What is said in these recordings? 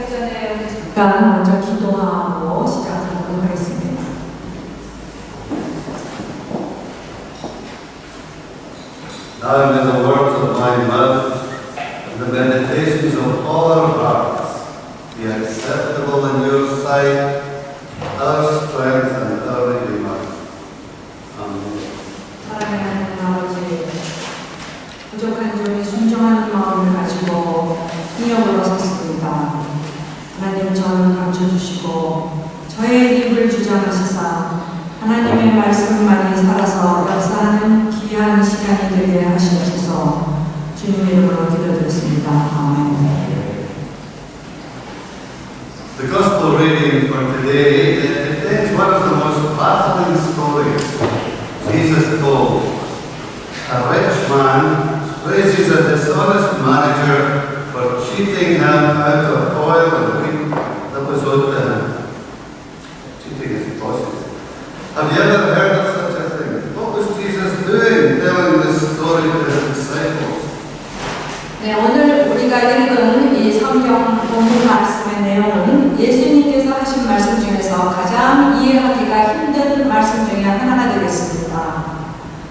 시작하기 전에 잠깐 먼저 기도하고 시작하도록 하겠습니다. Now may the words of my mouth and the meditations of all our hearts be acceptable in your sight, our strength and our Redeemer. Amen. 사랑하는 아버지, 부족한 종이 순종하는 마음을 가지고 능력을 얻었습니다. 하나님, 저를 감춰주시고 저의 입을 주장하시사 하나님의 말씀만이 살아서 역사하는 귀한 시간이 되게 하시옵소서. 주님 이름으로 기도드렸습니다. 아멘. The Gospel reading for today contains one of the most baffling stories Jesus told. A rich man praises a dishonest manager for cheating him out of oil and wheat that was owed to him. Cheating his bosses. Have you ever heard of such a thing? What was Jesus doing telling this story to his disciples? 네, 오늘 우리가 읽은 이 성경 본문 말씀의 내용은 예수님께서 하신 말씀 중에서 가장 이해하기가 힘든 말씀 중에 하나가 되겠습니다.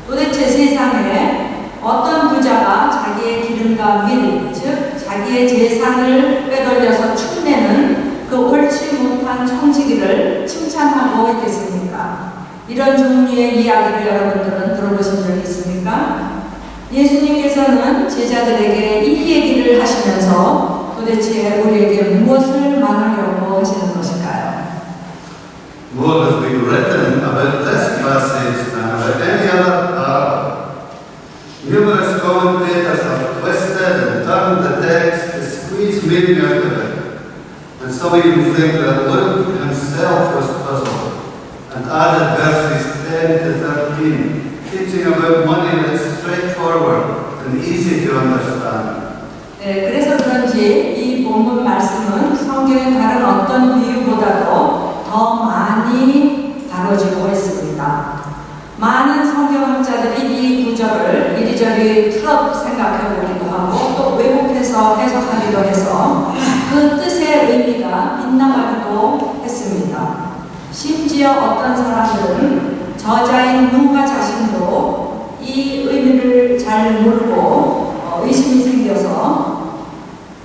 도대체 세상에 어떤 부자가 자기의 기름과 밀, 즉 자기의 재산을 빼돌려서 축내는 그 옳지 못한 청지기를 칭찬하고 있겠습니까? 이런 종류의 이야기를 여러분들은 들어보신 적이 있습니까? 예수님께서는 제자들에게 이 얘기를 하시면서 도대체 우리에게 무엇을 말하려고 하시는 것일까요? More has been written about this passage than about any other parable. Numerous commentators have twisted and turned the text to squeeze meaning out of it, and some even think that Luke himself was puzzled and added verses 10 to 13, teaching about money that's straightforward and easy to understand. 네, 그래서 그런지 이 본문 말씀은 성경의 다른 어떤 비유보다도 더 많이 다뤄지고 있습니다. 많은 성경학자들이 이 구절을 이리저리 틀어 생각해 보기도 하고 또 왜곡해서 해석하기도 해서 그 뜻의 의미가 빗나가기도 했습니다. 심지어 어떤 사람들은 저자인 누가 자신도 이 의미를 잘 모르고 의심이 생겨서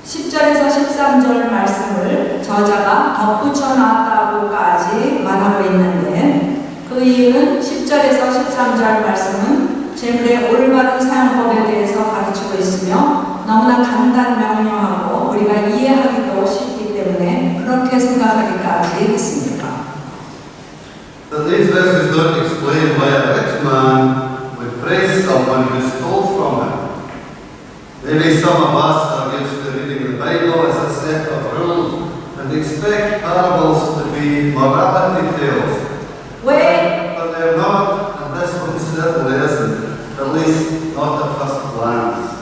10절에서 13절 말씀을 저자가 덧붙여 놨다고까지 말하고 있는데 그 이유는 10절에서 13절 말씀은 재물의 올바른 사용법에 대해서 가르치고 있으며 너무나 간단 명료하고 우리가 이해하기도 쉽기 때문에 그렇게 생각하기까지 했습니다. But these verses don't explain why a rich man would praise someone who stole from him. Maybe some of us are used to reading the Bible as a set of rules and expect parables to be morality tales. But they're not, and this one certainly isn't, at least not at first glance.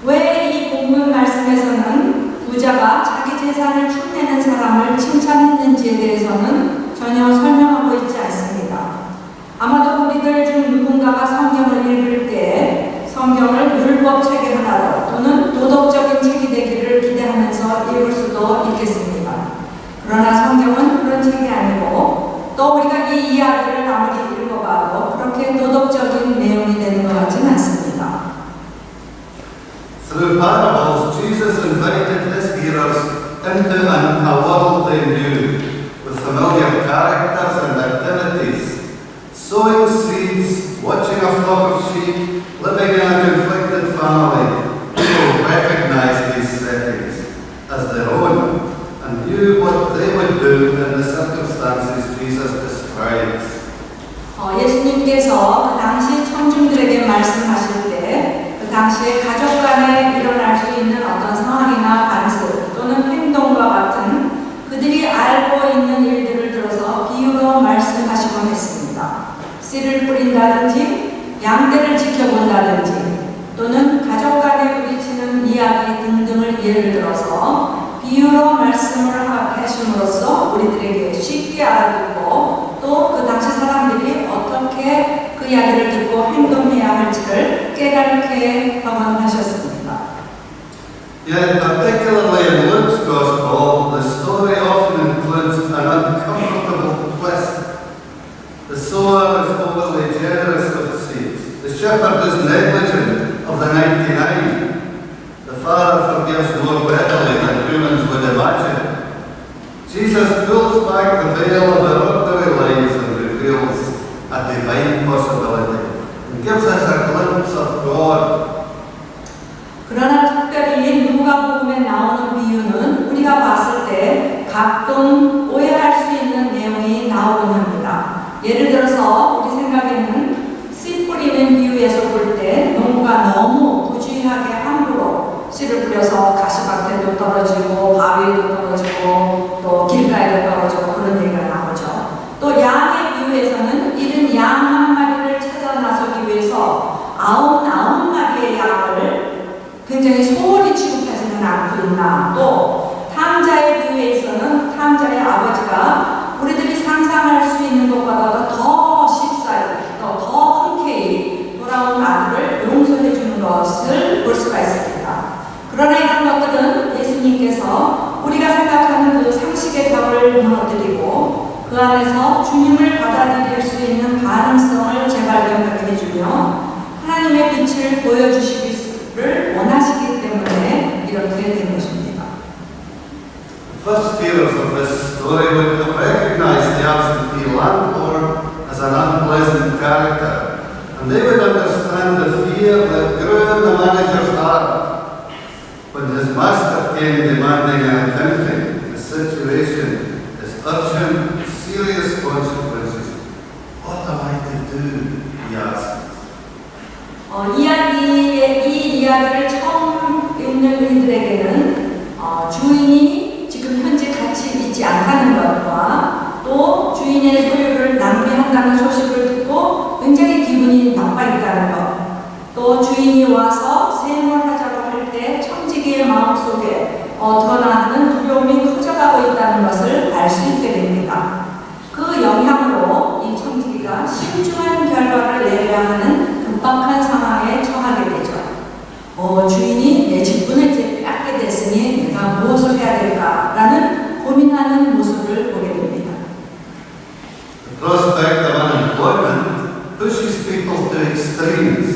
왜 이 본문 말씀에서는 부자가 자기 재산을 축내는 사람을 칭찬했는지에 대해서는 전혀 설명하고 있지 않습니다. 아마도 우리들 중 누군가가 성경을 읽을 때 성경을 율법 책의 하나로 또는 도덕적인 책이 되기를 기대하면서 읽을 수도 있겠습니다. 그러나 성경은 그런 책이 아니고 또 우리가 이 이야기를 아무리 읽어봐도 그렇게 도덕적인 내용이 되는 것 같지는 않습니다. Through parables, Jesus invited his hearers into a world they knew, with familiar characters and activities, sowing seeds, watching a flock of sheep, living in a conflicted family. People recognized these settings as their own and knew what they would do in the circumstances Jesus describes. 예수님께서 그 당시 청중들에게 말씀하실 때 그 당시에 가족 간에 일어날 수 있는 어떤 상황이나 반습 또는 행동과 같은 그들이 알고 있는 일들을 들어서 비유로 말씀하시곤 했습니다. 씨를 뿌린다든지 양떼를 지켜본다든지 또는 가족 간에 부딪히는 이야기 등등을 예를 들어서 비유로 말씀을 하심으로써 우리들에게 쉽게 알아듣고 또 그 당시 사람들이 어떻게 그 이야기를 듣고 행동해야 할지를 깨닫게 하곤 하셨습니다. Yet, particularly in Luke's Gospel, shepherd is negligent of the 99. The Father forgives more readily than humans would imagine. Jesus pulls back the veil of our ordinary lives and reveals a divine possibility and gives us a glimpse of God. 그러나 특별히 누가복음에 나오는 비유는 우리가 봤을 때 가끔 오해할 수 있는 내용이 나오곤 합니다. 예를 들어서 우리 생각에는 씨 뿌리는 비유에서 볼 때 농부가 너무 부주의하게 함부로 씨를 뿌려서 가시밭에도 떨어지고 바위에도 떨어지고 또 길가에도 떨어지고 그런 얘기가 나오죠. 또 양의 비유에서는 잃은 양 한 마리를 찾아 나서기 위해서 99마리의 양을 굉장히 소홀히 취급하지는 않고 있나. 또 탐자의 비유에서는 탐자의 아버지가 우리들이 상상할 수 있는 것보다 더 쉽사리 더 흔쾌히 돌아온 아들을 용서해 주는 것을 볼 수가 있습니다. 그러나 이런 것들은 예수님께서 우리가 생각하는 그 상식의 벽을 무너뜨리고 그 안에서 주님을 받아들일 수 있는 가능성을 재발견하게 해주며 하나님의 빛을 보여주시기를 원하시기 때문에 이렇게 된 것입니다. First hearers of this story would have recognized the absentee landlord as an unpleasant character, and they would understand the fear that grew in the manager's heart when his master came demanding an accounting. The situation is urgent, serious consequences. What am I to do? He asked. 이 이야기를 처음 읽는 이들에게는 주인이 지금 현재 같이 있지 않다는 것과 또 주인의 소유를 낭비한다는 소식을 듣고 굉장히 기분이 나빠 있다는 것, 또 주인이 와서 세무하자고 할 때 청지기의 마음속에 드러나는 두려움이 커져가고 있다는 것을 알 수 있게 됩니다. 그 영향으로 이 청지기가 신중한 결과를 내려야 하는 급박한 상황에 처하게 되죠. 주인이 내 직분을 이제 뺏게 됐으니 내가 무엇을 해야 될까라는 고민하는 모습을 보게 됩니다. The prospect of unemployment pushes people to extremes.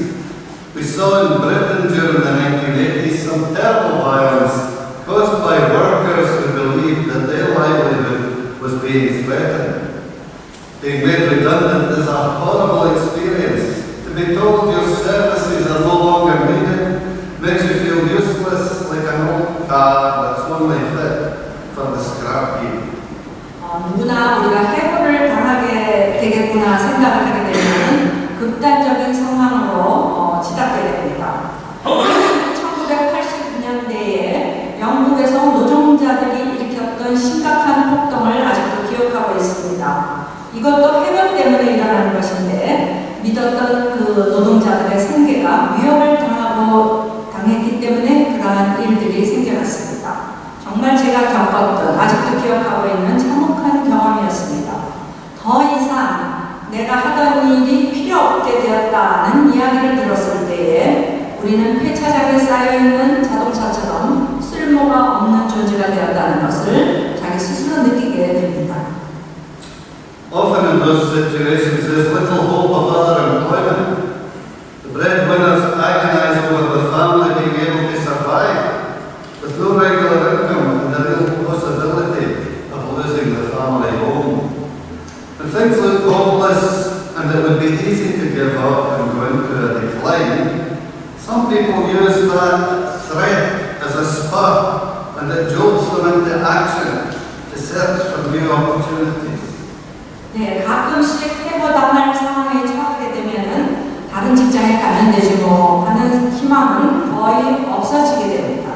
We saw in Britain during the 1980s some terrible violence caused by workers who believed that their livelihood was being threatened. Being made redundant is a horrible experience. To be told your services are no longer needed makes you feel useless, like an old car that's only fit for the scrap heap. 누구나 우리가 해고를 당하게 되겠구나 생각을 하게 되면 극단적인 상황으로 치닫게 됩니다. 1980년대에 영국에서 노동자들이 일으켰던 심각한 폭동을 아직도 기억하고 있습니다. 이것도 해고 때문에 일어나는 것인데 믿었던 그 노동자들의 생계가 위협을 당했기 때문에 그러한 일들이 생겨났습니다. 정말 제가 겪었던, 아직도 기억하고 있는 참혹한 경험이었습니다. 더 이상 내가 하던 일이 필요 없게 되었다는 이야기를 들었을 때에 우리는 폐차장에 쌓여있는 자동차처럼 쓸모가 없는 존재가 되었다는 것을 자기 스스로 느끼게 됩니다. Often in those situations there's little hope of other employment. The breadwinners agonize over the family being able to survive with no regular income and the real possibility of losing the family home. When things look hopeless and it would be easy to give up and go into a decline, some people use that threat as a spur and it jolts them into action to search for new opportunities. 네, 가끔씩 해고당할 상황에 처하게 되면은 다른 직장에 가면 되지 뭐 하는 희망은 거의 없어지게 됩니다.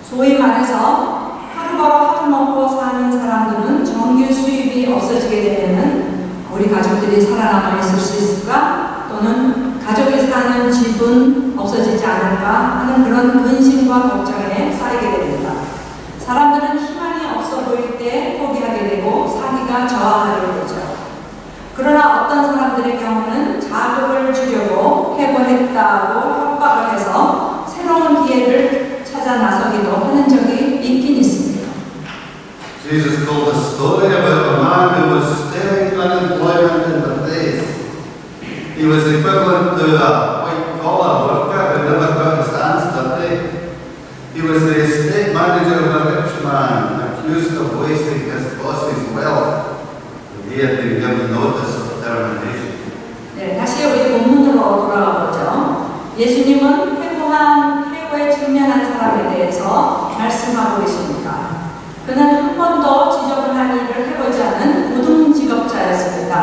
소위 말해서 하루 벌어 하루 먹고 사는 사람들은 정규 수입이 없어지게 되면은 우리 가족들이 살아남아 있을 수 있을까? 또는 가족이 사는 집은 없어지지 않을까 하는 그런 근심과 걱정에 쌓이게 됩니다. 사람들은 희망이 없어 보일 때 포기하게 되고 사기가 저하하게 되죠. 그러나 어떤 사람들의 경우는 자극을 주려고 해고했다고 협박을 해서 새로운 기회를 찾아 나서기도 하는 적이 있긴 있습니다. Jesus told a story about a man who was staring unemployment in the face. He was equivalent to a 예수님은 해고에 직면한 사람에 대해서 말씀하고 계십니다. 그는 한 번도 지저분한 일을 해보지 않은 고등직업자였습니다.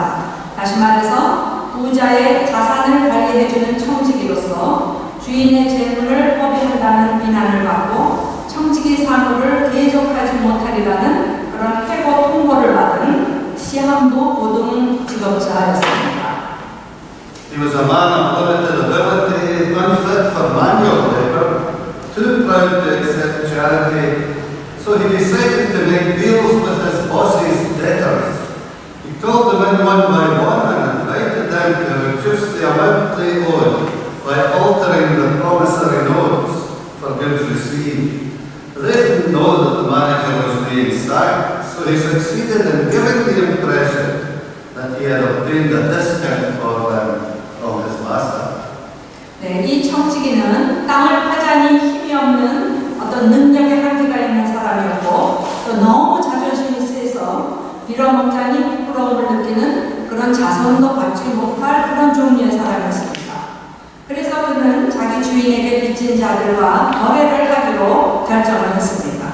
다시 말해서 부자의 자산을 관리해주는 청지기로서 주인의 재물을 허비한다는 비난을 받고 청지기 사무를 계속하지 못하리라는 그런 해고 통보를 받은 시한부 고등직업자였습니다. He was a man of limited ability, unfit for manual labor, too proud to accept charity, so he decided to make deals with his boss's debtors. He called them in one by one and invited them to reduce the amount they owed by altering the promissory notes for goods received. They didn't know that the manager was being sacked, so he succeeded in giving the impression that he had obtained a discount for them from his master. 네, 이 청지기는 땅을 파자니 힘이 없는 어떤 능력의 한계가 있는 사람이었고 또 너무 자존심이 세서 빌어먹자니 부끄러움을 느끼는 그런 자선도 받지 못할 그런 종류의 사람이었습니다. 그래서 그는 자기 주인에게 빚진 자들과 거래를 하기로 결정을 했습니다.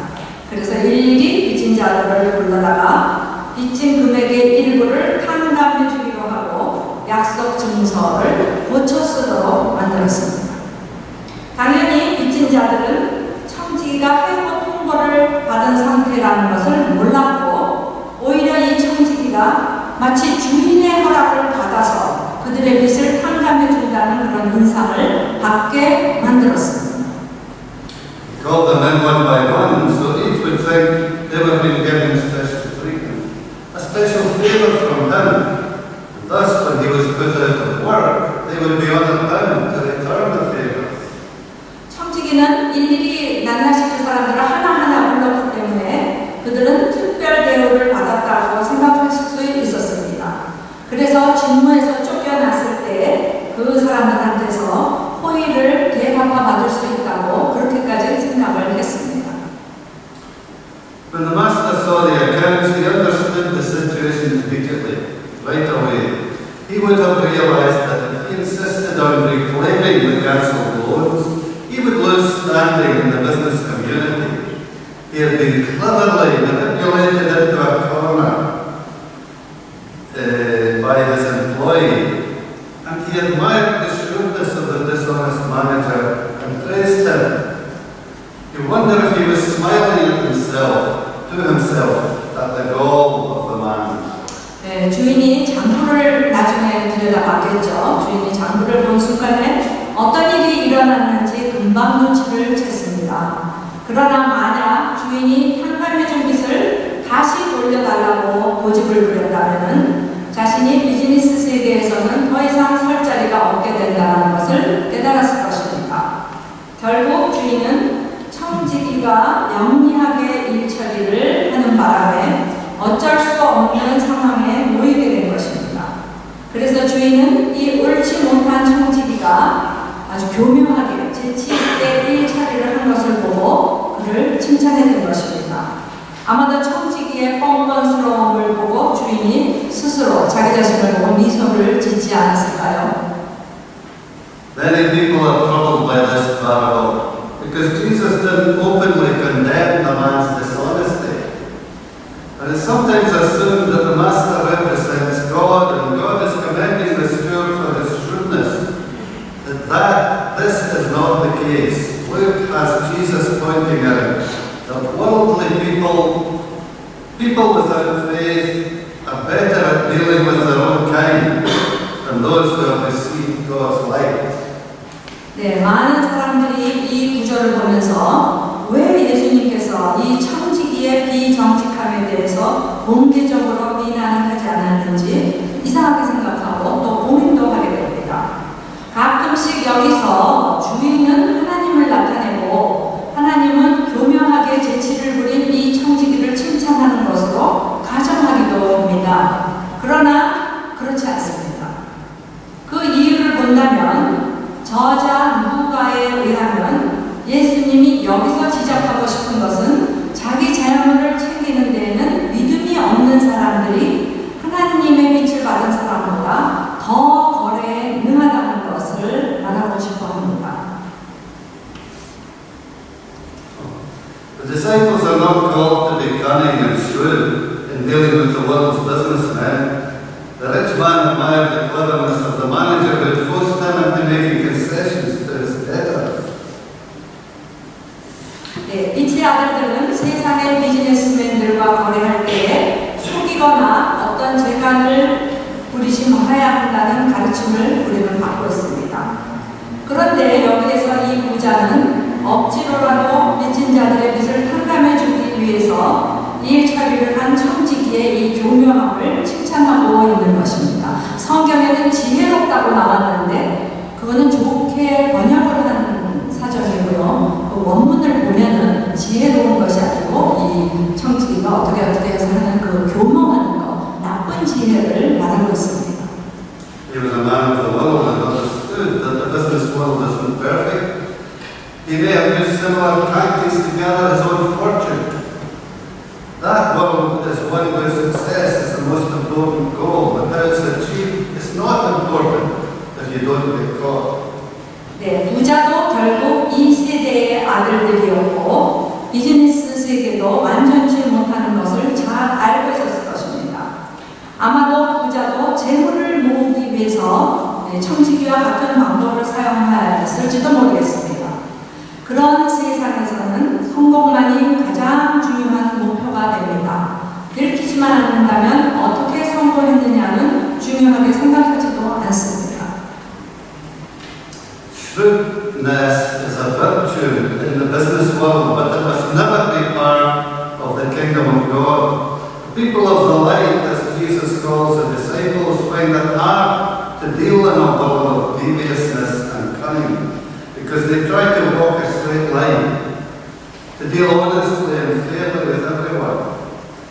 그래서 일일이 빚진 자들을 불러다가 빚진 금액의 일부를 탕감해 주기로 하고 약속 증서를 고쳐 쓰도록 만들었습니다. 당연히 빚진 자들은 청지기가 해고 통보를 받은 상태라는 것을 몰랐고 오히려 이 청지기가 마치 주인의 허락을 받아서 그들의 빚을 탕감해 준다는 그런 인상을 받게 만들었습니다. He called them in one by one, so each would think they were being given special treatment, a special favour from him. Thus, when he was put out of work, they would be honoured bound to return the favours. 청지기는 일일이 낱낱이 그 사람들을 하나하나 불렀기 때문에 그들은 특별 대우를 받았다고 생각하실 수 있었습니다. 그래서 직무에서 쫓겨났을 때 그 사람들한테서 호의를 대갚아 받을 수 있다고 그렇게까지 생각을 했습니다. When the master saw the accounts, he understood the situation immediately, right away. He would have realised that if he insisted on reclaiming the cancelled loans, he would lose standing in the business community. He had been cleverly manipulated into a corner by his employee, and he admired the shrewdness of the dishonest manager and praised him. You wonder if he was smiling at himself at the gall of the man. 네, 주인이 장부를 나중에 들여다봤겠죠. 주인이 장부를 본 순간에 어떤 일이 일어났는지 금방 눈치를 챘습니다. 그러나 만약 주인이 탕감해준 빚을 다시 돌려달라고 고집을 부렸다면 자신이 비즈니스 세계에서는 더 이상 설 자리가 없게 된다는 것을 깨달았을 것입니다. 결국 주인은 청지기가 영리하게 일 처리를 하는 바람에 어쩔 수 없는 상황에 놓이게 된 것입니다. 그래서 주인은 이 옳지 못한 청지기가 아주 교묘하게 재치 있게 일 처리를 한 것을 보고 그를 칭찬했던 것입니다. 아마도 청지기의 뻔뻔스러움을 보고 주인이 스스로 자기 자신을 보고 미소를 짓지 않았을까요? Many people are troubled by this parable because Jesus didn't openly condemn the man's dishonesty. And it's sometimes assumed that the master represents God and God is commending the steward for his shrewdness. That this is not the case. Luke has Jesus pointing out that worldly people without faith, are better at dealing with their own kind than those who have received God's light. 네, 많은 사람들이 이 구절을 보면서 왜 예수님께서 이 청지기의 비정직함에 대해서 공개적으로 비난을 하지 않았는지 이상하게 생각하고 또 고민도 하게 됩니다. 가끔씩 여기서 주인은 하나님을 나타내고 하나님은 교묘하게 재치를 부린 이 청지기를 칭찬하는 것으로 가정하기도 합니다. 그러나 그렇지 않습니다. 그 이유를 본다면 저자 누가에 의하면 예수님이 여기서 지적하고 싶은 것은 자기 자녀를 챙기는 데에는 믿음이 없는 사람들이 하나님의 빛을 받은 사람보다 더 거래에 능하다는 것을 말하고 싶어 합니다. disciples are not called to be cunning and shrewd in dealing with the world's businessmen. The rich man admired the cleverness of the manager who forced him into making concessions to his debtors. 네, 빛의 아들들은 세상의 비즈니스맨들과 거래할 때에 속이거나 어떤 재간을 부리지 말아야 한다는 가르침을 우리는 받고 있습니다. 그런데 여기에서 이 부자는 억지로라도 빚진 자들의 빚을 탕감해주기 위해서 일 처리를 한 청지기의 이 교묘함을 칭찬하고 있는 것입니다. 성경에는 지혜롭다고 나왔는데 그거는 좋게 번역을 한 사전이고요. 그 원문을 보면은 지혜로운 것이 아니고 이 청지기가 어떻게 해서 하는 그 교묘한 거, 나쁜 지혜를 말하고 있습니다. He was a man of the world and understood that the business world isn't perfect. He may have used similar tactics to gather his own fortune. That world is one where success is the most important goal, but how it's achieved is not important if you don't get caught. 네, 부자도 결국 이 세대의 아들들이었고 비즈니스 세계도 완전치 못하는 것을 잘 알고 있었을 것입니다. 아마도 부자도 재물을 모으기 위해서 청지기와 같은 방법을 사용했을지도 모르겠습니다. 그런 세상에서는 성공만이 가장 중요한 목표가 됩니다. 들키지만 않는다면 어떻게 성공했느냐는 중요하게 생각하지도 않습니다. Shrewdness is a virtue in the business world, but it must never be part of the kingdom of God. The people of the light, as Jesus calls the disciples, find it hard to deal in a world of deviousness and cunning, because they try to walk a straight line, to deal honestly and fairly with everyone.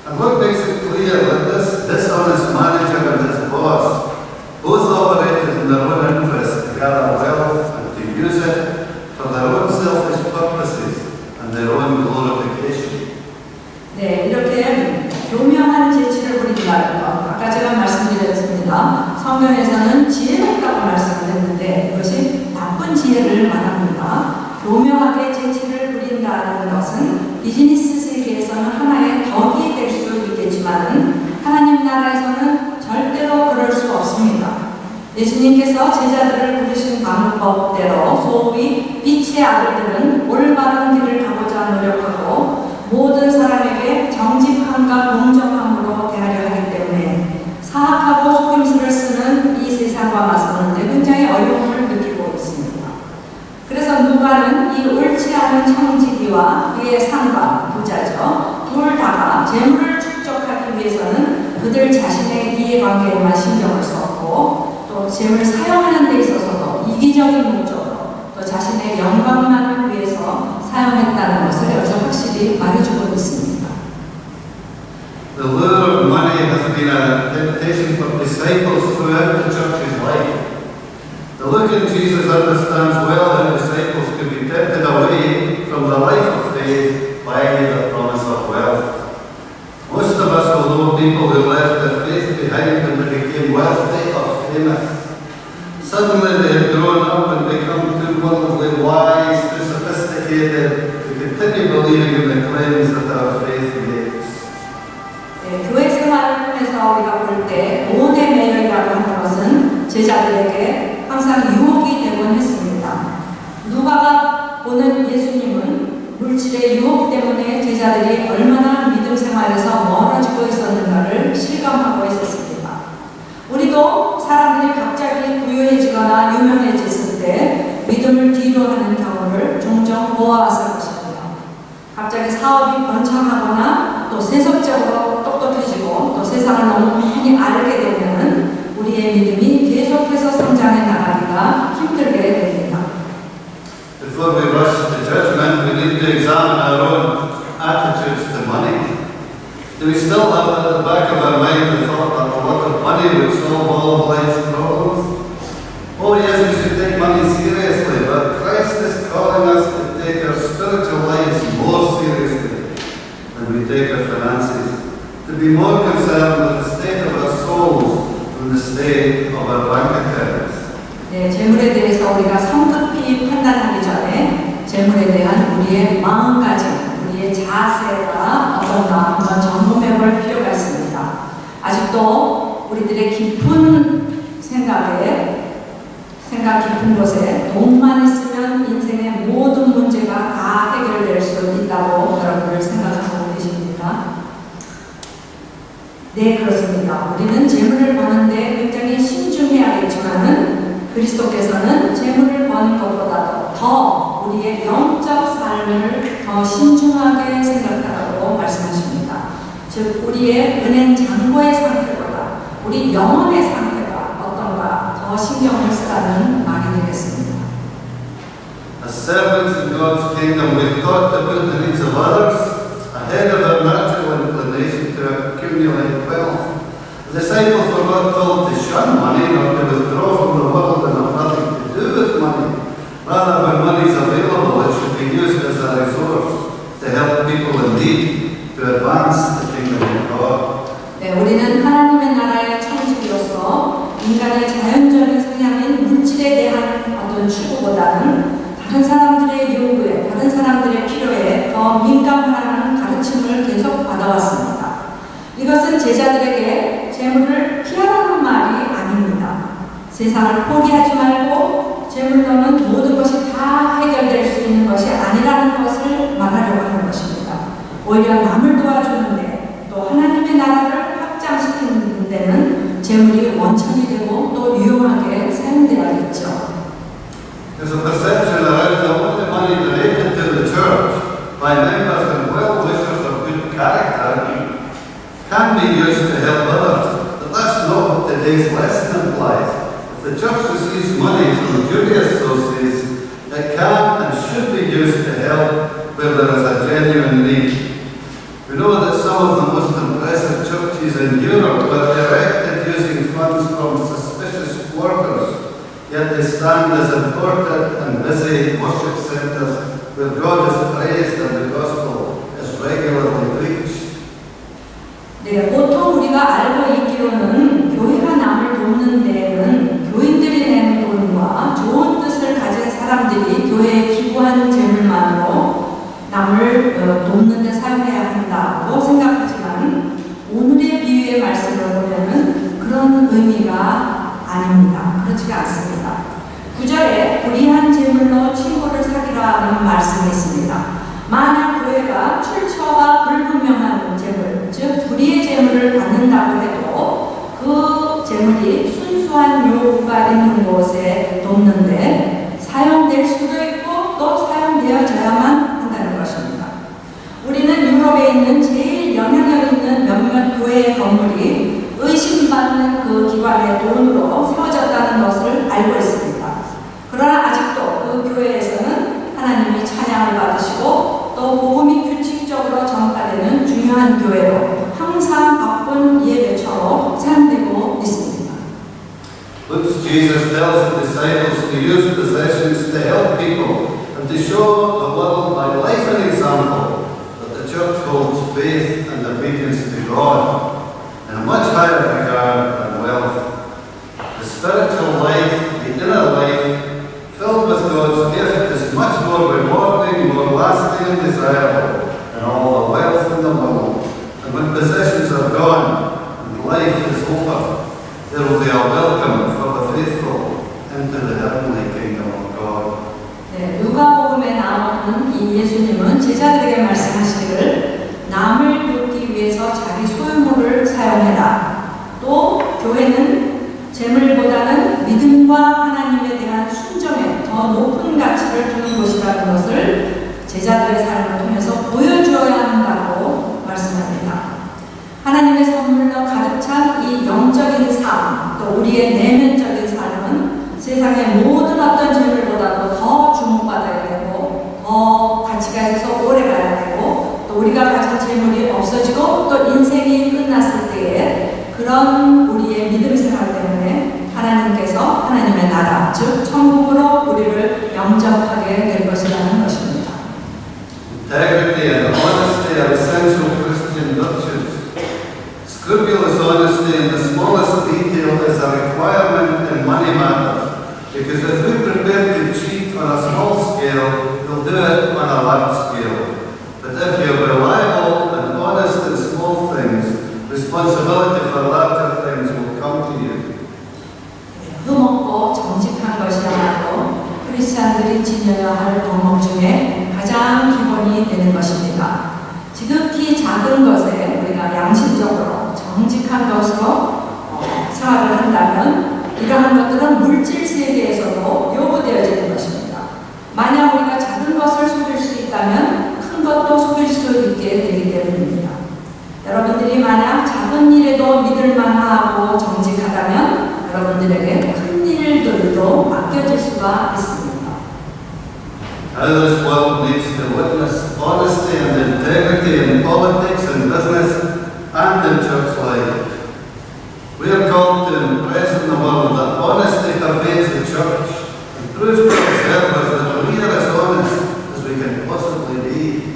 And what makes it clear that this dishonest manager and his boss both operated in their own interest to gather wealth and to use it for their own selfish purposes and their own glorification. 네, 이렇게 교묘한 재치를 부린다는 것. 아까 제가 말씀드렸습니다. 성경에서는 지혜롭다고 말씀드렸는데 이것이 나쁜 지혜를 말합니다. 교묘하게 재치를 부린다는 것은 비즈니스 세계에서는 하나의 덕이 될 수 있겠지만 하나님 나라에서는 절대로 그럴 수 없습니다. 예수님께서 제자들을 부르신 방법대로 소위 빛의 아들들은 올바른 길을 가고자 노력하고 모든 사람에게 정직함과 공정함으로 대하려 하기 때문에 사악하고 속임수를 쓰는 이 세상과 맞서는데 굉장히 어려움을 느끼고 있습니다. 그래서 누가는 이 옳지 않은 청지기와 그의 상관, 부자죠. 둘 다가 재물을 축적하기 위해서는 그들 자신의 이해관계에만 신경을 썼고 또 재물을 사용하는 데 있어서도 이기적인 목적으로 또 자신의 영광만을 위해서 사용했다는 것을 여기서 확실히 말해주고 있습니다. The lure of money has been a temptation for disciples throughout the church's life. The Lucan Jesus understands well how disciples could be tempted away from the life of faith by the promise of wealth. Most of us will know people who left their faith behind when they became wealthy or famous. Suddenly they had grown up and become too worldly wise, too sophisticated to continue believing in the claims that our faith makes. 네, 교회 생활을 통해서 우리가 볼 때 돈의 매력이라고 하는 것은 제자들에게 항상 유혹이 되곤 했습니다. 누가가 보는 예수님은 물질의 유혹 때문에 제자들이 얼마나 믿음 생활에서 멀어지고 있었는가를 실감하고 있었습니다. 우리도 사람들이 갑자기 부유해지거나 유명해졌을 때 믿음을 뒤로 하는 경우를 종종 보아왔을 것입니다. 갑자기 사업이 번창하거나 또 세속적으로 똑똑해지고 또 세상을 너무 많이 알게 되면 우리의 믿음이 계속해서 성장해 나가기가 힘들게 됩니다. Before we rush to judgment, we need to examine our own attitudes to money. Do we still have at the back of our mind the thought that a lot of money would solve all of life's problems? Oh yes, we should take money seriously, but Christ is calling us to take our spiritual lives more seriously than we take our finances, to be more concerned with the state of our souls than the state of our bank accounts. 네, 재물에 대해서 우리가 성급히 판단하기 전에 우리의 자세가 어떤가 한번 점검해 볼 필요가 있습니다. 아직도 우리들의 깊은 생각 깊은 곳에 돈만 있으면 인생의 모든 문제가 다 해결될 수 있다고 여러분들 생각하고 계십니까? 네, 그렇습니다. 우리는 재물을 버는데 굉장히 신중해야겠지만은 그리스도께서는 재물을 버는 것보다도 더 우리의 영적 삶을 더 신중하게 생각하라고 말씀하십니다. 즉 우리의 은행 잔고의 상태보다 우리 영혼의 상태가 어떤가 더 신경을 쓰라는 말이 되겠습니다. As servants in God's kingdom, we've taught to put the needs of others ahead of our natural inclination to accumulate wealth. The disciples were not told to shun money or to withdraw from the world and have nothing to do with money. Rather, when money is available, it should be used as a resource to help people in need, to advance the kingdom of God. 네, 우리는 하나님의 나라의 청지기로서 인간의 자연적인 성향인 물질에 대한 어떤 추구보다는 다른 사람들의 요구에, 다른 사람들의 필요에 더 민감하라는 가르침을 계속 받아왔습니다. 이것은 제자들에게 재물을 피하라는 말이 아닙니다. 세상을 포기하지 말고 재물로는 모든 것이 다 해결될 수 있는 것이 아니라는 것을 말하려고 하는 것입니다. 오히려 남을 도와주는데 또 하나님의 나라를 확장시키는 데는 재물이 원천이 되고 또 유용하게 사용되어야겠죠. There's a perception around that only money donated to the church by members and well-wishers of good character can be used to help others. But that's not what today's lesson implies. If the church receives money from dubious sources, it can and should be used to help where there is a genuine need. We know that some of the most impressive churches in Europe were erected using funds from suspicious workers. Yet they stand as important and busy worship centres where God is praised and the gospel is regularly preached. 네, 보통 우리가 알고 있기로는 교회가 남을 돕는 데에는 교인들이 낸 돈과 좋은 뜻을 가진 사람들이 교회에 기부한 재물만으로 남을 돕는 데 사용해야 한다고 생각하지만 오늘의 비유의 말씀을 보면은 그런 의미가 아닙니다. 그렇지가 않습니다. 9절에 불의한 재물로 친구를 사귀라는 말씀이 있습니다. 만약 교회가 출처가 불분명한 재물, 즉 불의의 재물을 받는다고 해도 그 재물이 순수한 요구가 있는 곳에 돕는데 사용될 수도 있고 또 사용되어져야만 한다는 것입니다. 우리는 유럽에 있는 제일 영향력 있는 몇몇 교회의 건물이 의심받는 그 기관의 돈으로 세워졌다는 것을 알고 있습니다. 그러나 아직도 그 교회에서는 하나님이 찬양을 받으시고 또 복음이 규칙적으로 전파되는 중요한 교회로 항상 바쁜 예배처로 사용되고 있습니다. Once Jesus tells the disciples to use possessions to help people and to show the world by life and example that the church holds faith and obedience to God in a much higher regard than wealth. The spiritual life, the inner life, filled with God's gift is much more rewarding, more lasting and desirable than all the wealth in the world. And when possessions are gone and life is over, there will be a welcome for the faithful into the heavenly kingdom of God. 네, 누가복음에 나오는 이 예수님은 제자들에게 말씀하시기를 남을 돕기 위해서 자기 소유물을 사용해라. 또 교회는 재물보다는 믿음과 하나님에 대한 순종에 더 높은 가치를 두는 곳이라는 것을 제자들의 삶을 통해서 보여주어야 한다고 말씀합니다. 하나님의 선물로 가득 찬 이 영적인 삶, 또 우리의 내면적인 삶은 세상의 모든 어떤 재물보다도 더 주목받아야 되고 더 가치가 있어서 오래 가야 되고 또 우리가 가진 재물이 없어지고 또 인생이 끝났을 때에 그런 우리의 믿음 생활 때문에 하나님께서 하나님의 나라, 즉 천국으로 우리를 영접하게 될 것이라는 것입니다. Integrity and honesty are essential Christian virtues. Scrupulous honesty in the smallest detail is a requirement in money matters, because if we prepare to cheat on a small scale, we'll do it on a large scale. But if you're 지녀야 할 덕목 중에 가장 기본이 되는 것입니다. 지극히 작은 것에 우리가 양심적으로 정직한 것으로 생활을 한다면 이러한 것들은 물질 세계에서도 요구되어지는 것입니다. 만약 우리가 작은 것을 속일 수 있다면 큰 것도 속일 수 있게 되기 때문입니다. 여러분들이 만약 작은 일에도 믿을 만하고 정직하다면 여러분들에게 큰 일들도 맡겨질 수가 있습니다. How this world needs to witness honesty and integrity in politics and business and in church life. We are called to impress in the world that honesty pervades the church and proves to observers that we are as honest as we can possibly be.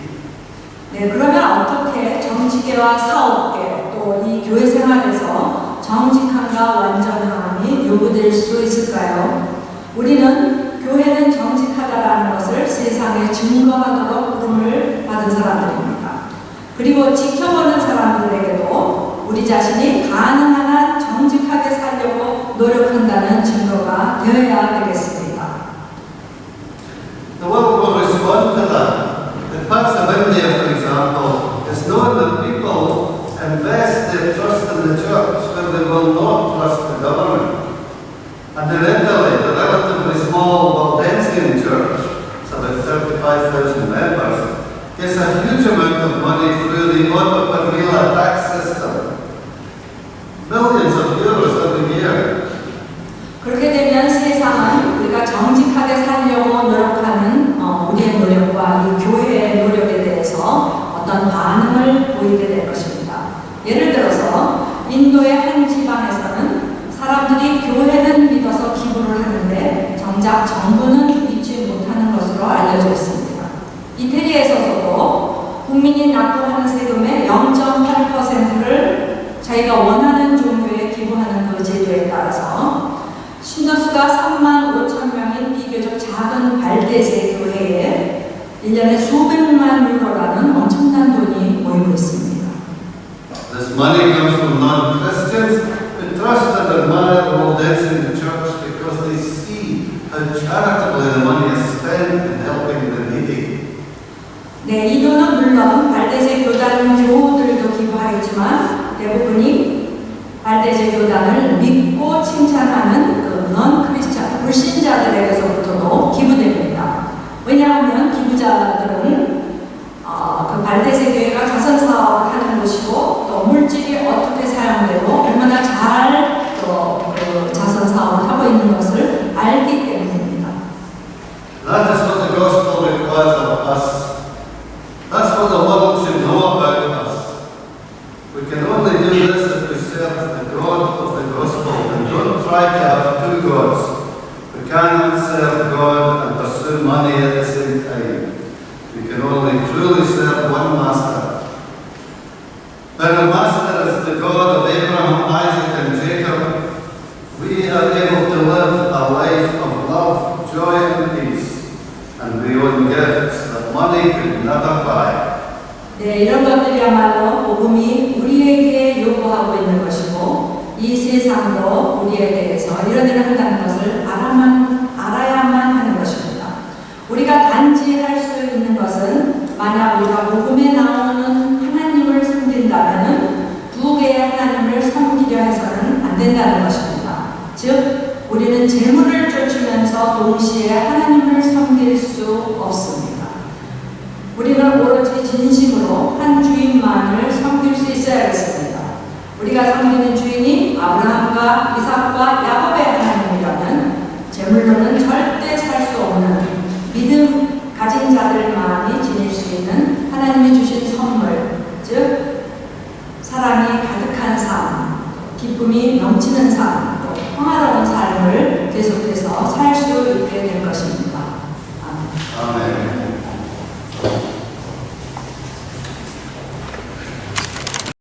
네, 그러면 어떻게 정치계와 사업계 또 이 교회 생활에서 정직함과 완전함이 요구될 수 있을까요? 우리는 교회는 정직하다라는 것을 세상에 증거하도록 부름을 받은 사람들입니다. 그리고 지켜보는 사람들에게도 우리 자신이 가능한 한 정직하게 살려고 노력한다는 증거가 되어야 되겠습니다. The world will respond to that. In parts of India, for example, it's known that people invest their trust in the church where they will not trust the government. And in Italy, the relatively small Waldensian church, it's about 35,000 members, gets a huge amount of money through the Auto per Mille tax system. Millions of euros every year. 그렇게 되면 세상은 우리가 정직하게 살려고 노력하는 우리의 노력과 이 교회의 노력에 대해서 어떤 반응을 보이게 될 것입니다. 예를 들어서 인도의 한 지방에서는 사람들이 교회는 믿어서 기부를 하는데 정작 정부는 믿지 못하는 것으로 알려져 있습니다. 이태리에서도 국민이 납부하는 세금의 0.8%를 자기가 원하는 종교에 기부하는 그 제도에 따라서 신도수가 35,000명인 비교적 작은 발데세 교회에 1년에 수백만 유로라는 엄청난 돈이 모이고 있습니다. This money comes from non-Christians who trust and admire the Waldensian church because they see how charitably the money is spent in helping the needy. 네, 이 돈은 물론 발데세 교단 교우들도 기부하겠지만 대부분이 발데세 교단을 믿고 칭찬하는 그 non-크리스천 불신자들에게서부터도 기부됩니다. 왜냐하면 기부자들은 그 발데세 교회가 자선 사업을 하는 곳이고 또 물질이 어떻게 사용되고 얼마나 잘 그 자선 사업을 하고 있는 것을 알기 때문입니다. That is what the gospel requires of us. That's what the world should know about us. We can only do this if we serve the God of the gospel and don't try to have two gods. We cannot serve God and pursue money at the same time. We can only truly serve one master. When the master is the God of Abraham, Isaac and Jacob, we are able to live a life of love, joy and peace, and we own gifts that money could never buy. 네, 이런 것들이야말로 복음이 우리에게 요구하고 있는 것이고 이 세상도 우리에 대해서 이런 일을 한다는 것을 알아야만 하는 것입니다. 우리가 단지 할 수 있는 것은 만약 우리가 복음에 나오는 하나님을 섬긴다면 두 개의 하나님을 섬기려 해서는 안 된다는 것입니다. 즉, 우리는 재물을 쫓으면서 동시에 하나님을 섬길 수 없습니다. 우리는 오로지 진심으로 한 주인만을 섬길 수 있어야겠습니다. 우리가 섬기는 주인이 아브라함과 이삭과 야곱의 하나님이라면 재물로는 절대 살 수 없는 믿음 가진 자들만이 지닐 수 있는 하나님이 주신 선물, 즉 사랑이 가득한 삶, 기쁨이 넘치는 삶,